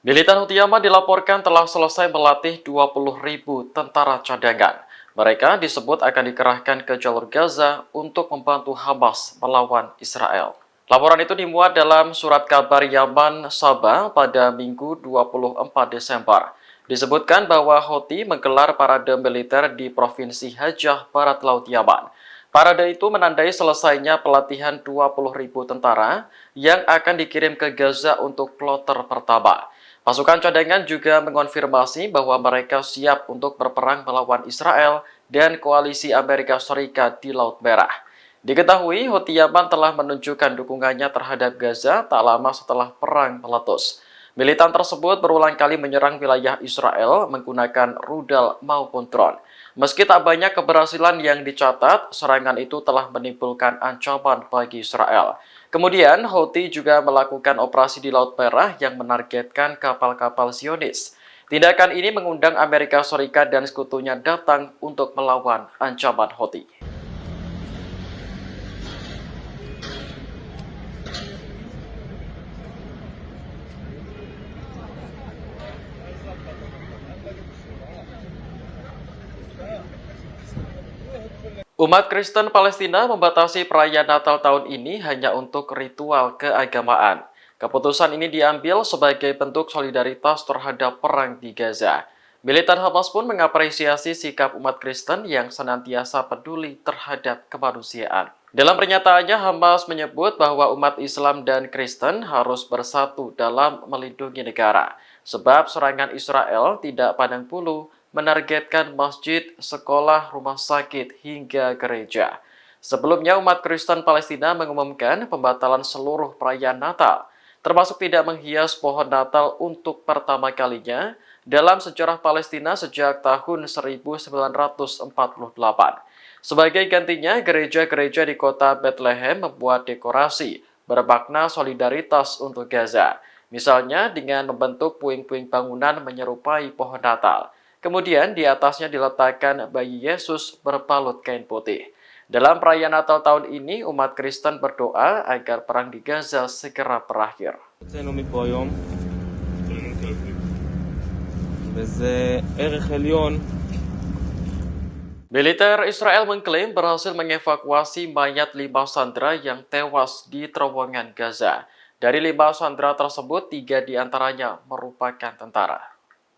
Militan Houthi Yaman dilaporkan telah selesai melatih 20.000 tentara cadangan. Mereka disebut akan dikerahkan ke jalur Gaza untuk membantu Hamas melawan Israel. Laporan itu dimuat dalam surat kabar Yaman Sabah pada Minggu 24 Desember. Disebutkan bahwa Houthi menggelar parade militer di Provinsi Hajah, Barat Laut Yaman. Parade itu menandai selesainya pelatihan 20.000 tentara yang akan dikirim ke Gaza untuk kloter pertama. Pasukan cadangan juga mengonfirmasi bahwa mereka siap untuk berperang melawan Israel dan koalisi Amerika Serikat di Laut Merah. Diketahui, Houthi Yaman telah menunjukkan dukungannya terhadap Gaza tak lama setelah perang meletus. Militan tersebut berulang kali menyerang wilayah Israel menggunakan rudal maupun drone. Meski tak banyak keberhasilan yang dicatat, serangan itu telah menimbulkan ancaman bagi Israel. Kemudian, Houthi juga melakukan operasi di Laut Merah yang menargetkan kapal-kapal Zionis. Tindakan ini mengundang Amerika Serikat dan sekutunya datang untuk melawan ancaman Houthi. Umat Kristen Palestina membatasi perayaan Natal tahun ini hanya untuk ritual keagamaan. Keputusan ini diambil sebagai bentuk solidaritas terhadap perang di Gaza. Militan Hamas pun mengapresiasi sikap umat Kristen yang senantiasa peduli terhadap kemanusiaan. Dalam pernyataannya, Hamas menyebut bahwa umat Islam dan Kristen harus bersatu dalam melindungi negara, sebab serangan Israel tidak pandang bulu menargetkan masjid, sekolah, rumah sakit, hingga gereja. Sebelumnya, umat Kristen Palestina mengumumkan pembatalan seluruh perayaan Natal, termasuk tidak menghias pohon Natal untuk pertama kalinya dalam sejarah Palestina sejak tahun 1948. Sebagai gantinya, gereja-gereja di kota Bethlehem membuat dekorasi bermakna solidaritas untuk Gaza. Misalnya dengan membentuk puing-puing bangunan menyerupai pohon Natal. Kemudian di atasnya diletakkan bayi Yesus berbalut kain putih. Dalam perayaan Natal tahun ini, umat Kristen berdoa agar perang di Gaza segera berakhir. Militer Israel mengklaim berhasil mengevakuasi mayat 5 sandera yang tewas di terowongan Gaza. Dari 5 sandera tersebut, 3 diantaranya merupakan tentara.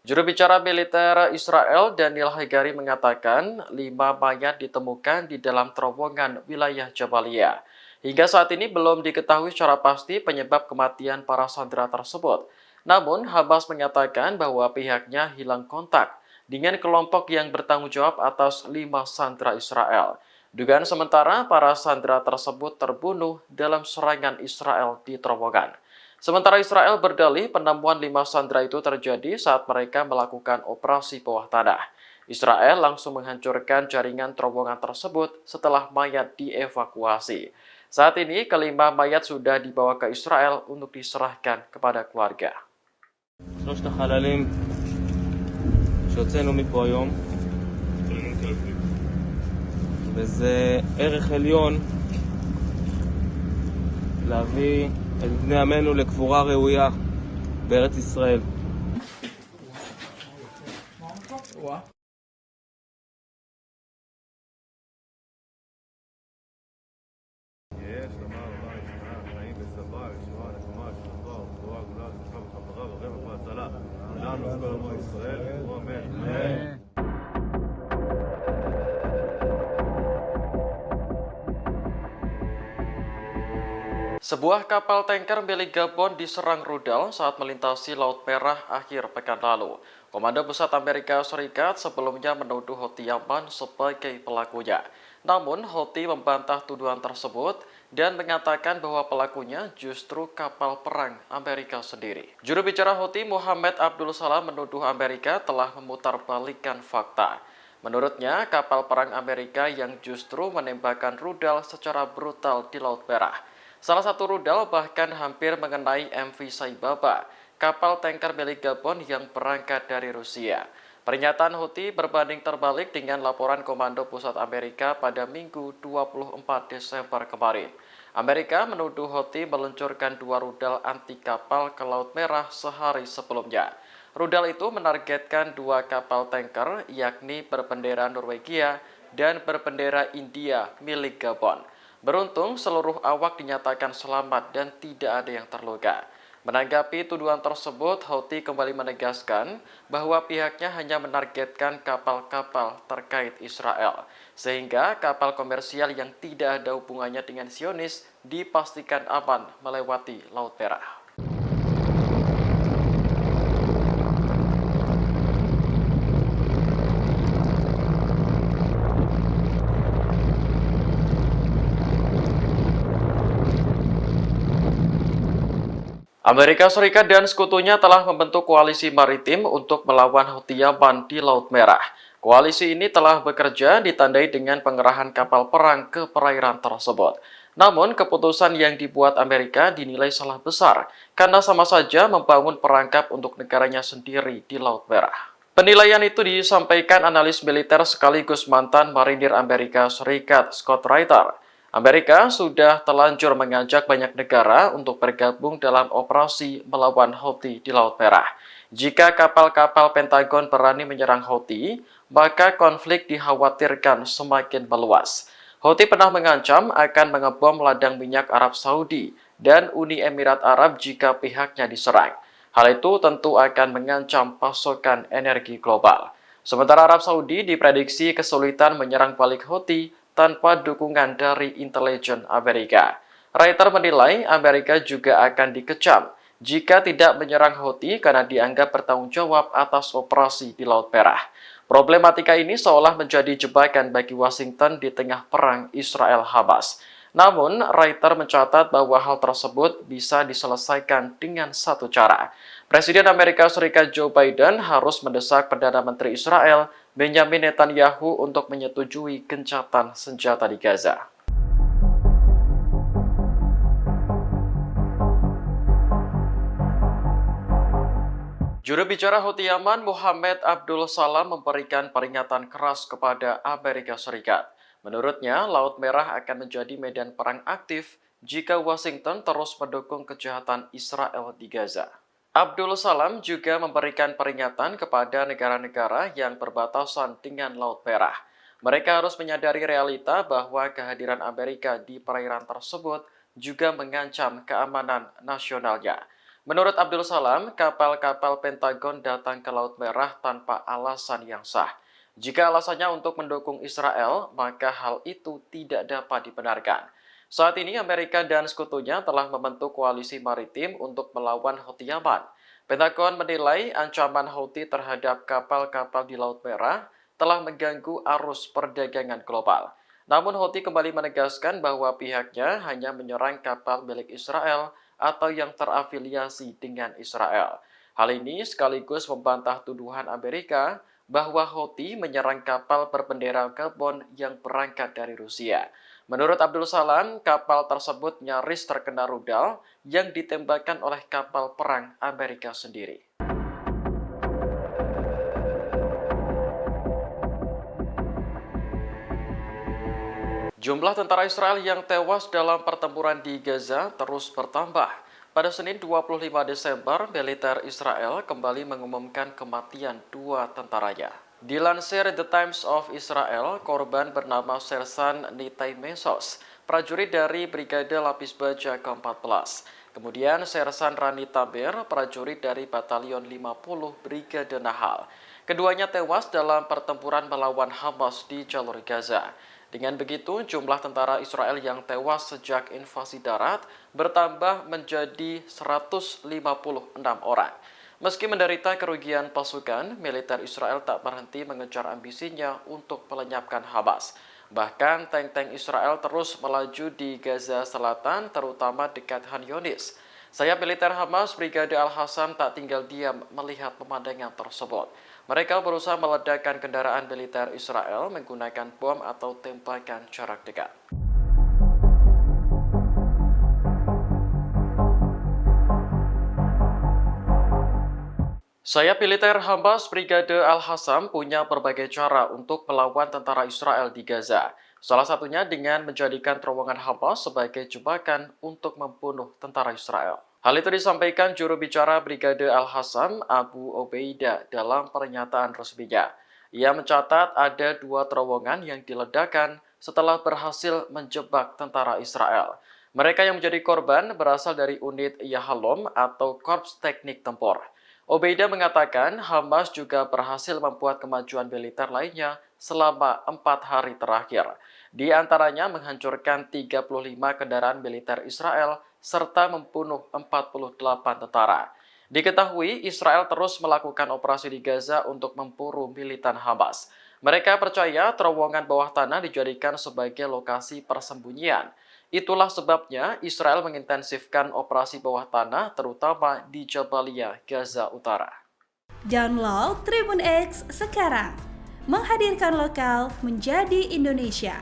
Juru bicara militer Israel Daniel Hagari mengatakan 5 mayat ditemukan di dalam terowongan wilayah Jabalia. Hingga saat ini belum diketahui secara pasti penyebab kematian para sandera tersebut. Namun, Hamas mengatakan bahwa pihaknya hilang kontak dengan kelompok yang bertanggung jawab atas 5 sandera Israel. Dugaan sementara para sandera tersebut terbunuh dalam serangan Israel di terowongan. Sementara Israel berdalih penemuan 5 sandera itu terjadi saat mereka melakukan operasi bawah tanah. Israel langsung menghancurkan jaringan terowongan tersebut setelah mayat dievakuasi. Saat ini, kelima mayat sudah dibawa ke Israel untuk diserahkan kepada keluarga. שלושת החללים שהוצאנו מפה היום, וזה ערך עליון להביא את בני עמנו לקבורה ראויה בארץ ישראל. יש לומר מה ישמע חיים ושבע ישועה נחמה שלווה ורפואה גדולה שמחה וחברה ורווח והצלה לנו כל עמו ישראל אמן. Sebuah kapal tanker milik Gabon diserang rudal saat melintasi Laut Merah akhir pekan lalu. Komando Pusat Amerika Serikat sebelumnya menuduh Houthi Yaman sebagai pelakunya. Namun, Houthi membantah tuduhan tersebut dan mengatakan bahwa pelakunya justru kapal perang Amerika sendiri. Juru bicara Houthi Muhammad Abdul Salam menuduh Amerika telah memutarbalikkan fakta. Menurutnya, kapal perang Amerika yang justru menembakkan rudal secara brutal di Laut Merah. Salah satu rudal bahkan hampir mengenai MV Saibaba, kapal tanker milik Gabon yang berangkat dari Rusia. Pernyataan Houthi berbanding terbalik dengan laporan Komando Pusat Amerika pada Minggu 24 Desember kemarin. Amerika menuduh Houthi meluncurkan 2 rudal anti kapal ke Laut Merah sehari sebelumnya. Rudal itu menargetkan 2 kapal tanker, yakni berbendera Norwegia dan berbendera India milik Gabon. Beruntung seluruh awak dinyatakan selamat dan tidak ada yang terluka. Menanggapi tuduhan tersebut, Houthi kembali menegaskan bahwa pihaknya hanya menargetkan kapal-kapal terkait Israel, sehingga kapal komersial yang tidak ada hubungannya dengan Zionis dipastikan aman melewati Laut Merah. Amerika Serikat dan sekutunya telah membentuk koalisi maritim untuk melawan Houthi Yaman di Laut Merah. Koalisi ini telah bekerja ditandai dengan pengerahan kapal perang ke perairan tersebut. Namun, keputusan yang dibuat Amerika dinilai salah besar karena sama saja membangun perangkap untuk negaranya sendiri di Laut Merah. Penilaian itu disampaikan analis militer sekaligus mantan marinir Amerika Serikat Scott Reiter. Amerika sudah terlanjur mengajak banyak negara untuk bergabung dalam operasi melawan Houthi di Laut Merah. Jika kapal-kapal Pentagon berani menyerang Houthi, maka konflik dikhawatirkan semakin meluas. Houthi pernah mengancam akan mengebom ladang minyak Arab Saudi dan Uni Emirat Arab jika pihaknya diserang. Hal itu tentu akan mengancam pasokan energi global. Sementara Arab Saudi diprediksi kesulitan menyerang balik Houthi tanpa dukungan dari intelijen Amerika. Reiter menilai Amerika juga akan dikecam jika tidak menyerang Houthi karena dianggap bertanggung jawab atas operasi di Laut Merah. Problematika ini seolah menjadi jebakan bagi Washington di tengah perang Israel-Hamas. Namun, Reiter mencatat bahwa hal tersebut bisa diselesaikan dengan satu cara. Presiden Amerika Serikat Joe Biden harus mendesak Perdana Menteri Israel Benjamin Netanyahu untuk menyetujui gencatan senjata di Gaza. Juru bicara Houthi Yaman Muhammad Abdul Salam memberikan peringatan keras kepada Amerika Serikat. Menurutnya, Laut Merah akan menjadi medan perang aktif jika Washington terus mendukung kejahatan Israel di Gaza. Abdul Salam juga memberikan peringatan kepada negara-negara yang berbatasan dengan Laut Merah. Mereka harus menyadari realita bahwa kehadiran Amerika di perairan tersebut juga mengancam keamanan nasionalnya. Menurut Abdul Salam, kapal-kapal Pentagon datang ke Laut Merah tanpa alasan yang sah. Jika alasannya untuk mendukung Israel, maka hal itu tidak dapat dibenarkan. Saat ini Amerika dan sekutunya telah membentuk koalisi maritim untuk melawan Houthi Yaman. Pentagon menilai ancaman Houthi terhadap kapal-kapal di Laut Merah telah mengganggu arus perdagangan global. Namun Houthi kembali menegaskan bahwa pihaknya hanya menyerang kapal milik Israel atau yang terafiliasi dengan Israel. Hal ini sekaligus membantah tuduhan Amerika bahwa Houthi menyerang kapal berbendera Gabon yang berangkat dari Rusia. Menurut Abdul Salam, kapal tersebut nyaris terkena rudal yang ditembakkan oleh kapal perang Amerika sendiri. Jumlah tentara Israel yang tewas dalam pertempuran di Gaza terus bertambah. Pada Senin 25 Desember, militer Israel kembali mengumumkan kematian 2 tentaranya. Dilansir The Times of Israel, korban bernama Sersan Nitai Mesos, prajurit dari Brigade Lapis Baja ke-14. Kemudian Sersan Rani Taber, prajurit dari Batalion 50 Brigade Nahal. Keduanya tewas dalam pertempuran melawan Hamas di jalur Gaza. Dengan begitu, jumlah tentara Israel yang tewas sejak invasi darat bertambah menjadi 156 orang. Meski menderita kerugian pasukan, militer Israel tak berhenti mengejar ambisinya untuk melenyapkan Hamas. Bahkan tank-tank Israel terus melaju di Gaza Selatan, terutama dekat Khan Yunis. Sayap militer Hamas, Brigade Al-Hassam tak tinggal diam melihat pemandangan tersebut. Mereka berusaha meledakkan kendaraan militer Israel menggunakan bom atau tembakan jarak dekat. Sayap militer Hamas Brigade Al-Hassam punya berbagai cara untuk melawan tentara Israel di Gaza. Salah satunya dengan menjadikan terowongan Hamas sebagai jebakan untuk membunuh tentara Israel. Hal itu disampaikan juru bicara Brigade Al-Hassam Abu Obeida dalam pernyataan resminya. Ia mencatat ada 2 terowongan yang diledakkan setelah berhasil menjebak tentara Israel. Mereka yang menjadi korban berasal dari unit Yahalom atau Korps Teknik Tempur. Obeida mengatakan Hamas juga berhasil membuat kemajuan militer lainnya selama 4 hari terakhir. Di antaranya menghancurkan 35 kendaraan militer Israel serta membunuh 48 tentara. Diketahui Israel terus melakukan operasi di Gaza untuk memburu militan Hamas. Mereka percaya terowongan bawah tanah dijadikan sebagai lokasi persembunyian. Itulah sebabnya Israel mengintensifkan operasi bawah tanah terutama di Jabalia, Gaza Utara. Download Tribun X sekarang, menghadirkan lokal menjadi Indonesia.